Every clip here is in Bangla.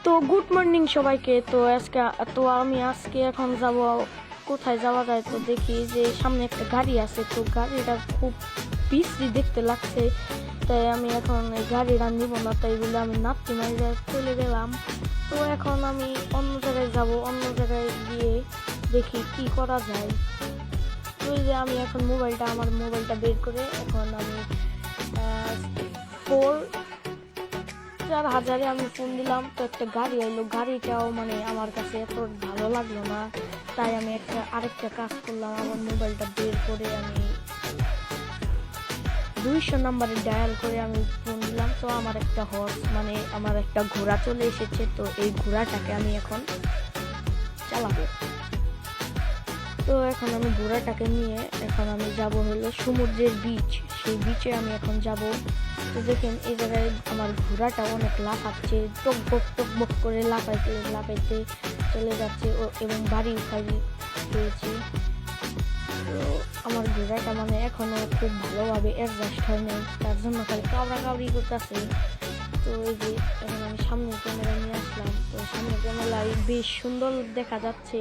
তো গুড মর্নিং সবাইকে। আমি আজকে এখন যাব কোথায় যাওয়া যায়। তো দেখি যে সামনে একটা গাড়ি আছে, তো গাড়িটা খুব বিশ্রী দেখতে লাগছে, তাই আমি এখন এই গাড়িটা নিব না, তাই বলে আমি নাপতে মাইরে চলে গেলাম। তো এখন আমি অন্য জায়গায় যাব, অন্য জায়গায় গিয়ে দেখি কি করা যায়। তো এই যে আমি এখন আমার মোবাইলটা বের করে এখন আমি 4,000-এ আমি ফোন দিলাম। তো একটা গাড়ি এলো, গাড়িটাও মানে আমার কাছে এত ভালো লাগলো না, তাই আমি আরেকটা কাজ করলাম। আমার মোবাইলটা বের করে আমি 200 নাম্বারে ডায়াল করে আমি ফোন দিলাম। তো আমার একটা আমার একটা ঘোড়া চলে এসেছে, তো এই ঘোড়াটাকে আমি এখন চালাবো। তো এখন আমি ঘোড়াটাকে নিয়ে এখন আমি যাব হলো সমুদ্রের বিচ, সেই বিচে আমি এখন যাব। তো দেখেন এই জায়গায় আমার ঘোড়াটা অনেক লাফাচ্ছে, টকবক করে লাফাইতে চলে যাচ্ছে এবং বাড়ি উঠাই পেয়েছি। তো আমার ঘোড়াটা মানে এখনো খুব ভালোভাবে অ্যাডজাস্ট হয় নাই, তার জন্য খালি কাউরি করতেছে। তো এই যে এখন আমি সামনের ক্যামেরা নিয়ে আসলাম, তো সামনের ক্যামেরায় বেশ সুন্দর দেখা যাচ্ছে।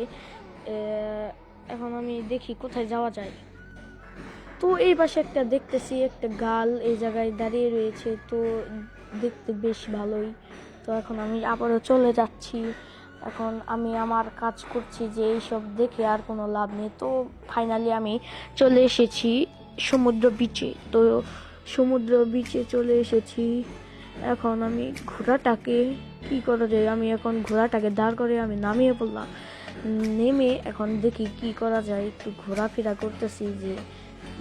এখন আমি দেখি কোথায় যাওয়া যায়। তো এই পাশে দেখতেছি একটা গাল এই জায়গায় দাঁড়িয়ে রয়েছে, তো দেখতে বেশ ভালোই। তো এখন আমি আবারও চলে যাচ্ছি। এখন আমি আমার কাজ করছি, যে এইসব দেখে আর কোনো লাভ নেই। তো ফাইনালি আমি চলে এসেছি সমুদ্র বিচে। তো সমুদ্র বিচে চলে এসেছি। এখন আমি ঘোড়াটাকে কি করা যায়, আমি এখন ঘোড়াটাকে দাঁড় করে আমি নামিয়ে পড়লাম। নেমে এখন দেখি কি করা যায়, একটু ঘোরাফেরা করতেছি, যে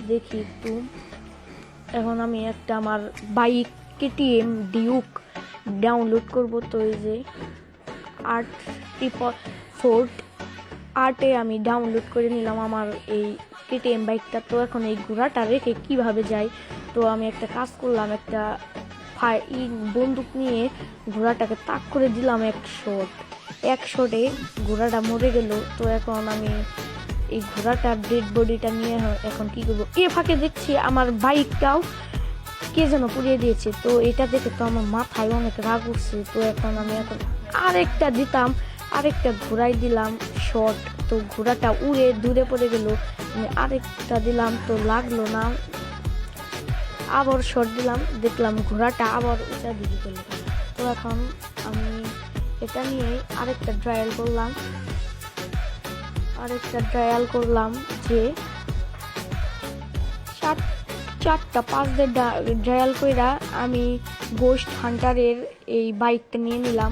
দেখি একটু। এখন আমি আমার বাইক KTM ডিউক ডাউনলোড করব। তো এই যে 8 আমি ডাউনলোড করে নিলাম আমার এই KTM বাইকটা। তো এখন এই ঘোড়াটা রেখে কিভাবে যাই, তো আমি একটা কাজ করলাম, একটা বন্দুক নিয়ে ঘোড়াটাকে তাক করে দিলাম এক শটে ঘোড়াটা মরে গেল। তো এখন আমি এই ঘোড়াটার ডেড বডিটা নিয়ে এখন কি করবো, এ ফাঁকে দেখছি আমার বাইকটাও কে যেন পুড়িয়ে দিয়েছে। তো এটা দেখে তো আমার মাথায় অনেক রাগ উঠছে। তো এখন আমি আরেকটা ঘোড়াই দিলাম শট, তো ঘোড়াটা উড়ে দূরে পড়ে গেল। আমি আরেকটা দিলাম, তো লাগলো না, আবার শট দিলাম, দেখলাম ঘোড়াটা আবার উঁচা দিকে চলে গেল। তো এখন আমি এটা নিয়ে আরেকটা ট্রায়াল করলাম, যে 4-5 ট্রায়াল কইরা আমি গোস্ট হান্টারের এই বাইকটা নিয়ে নিলাম।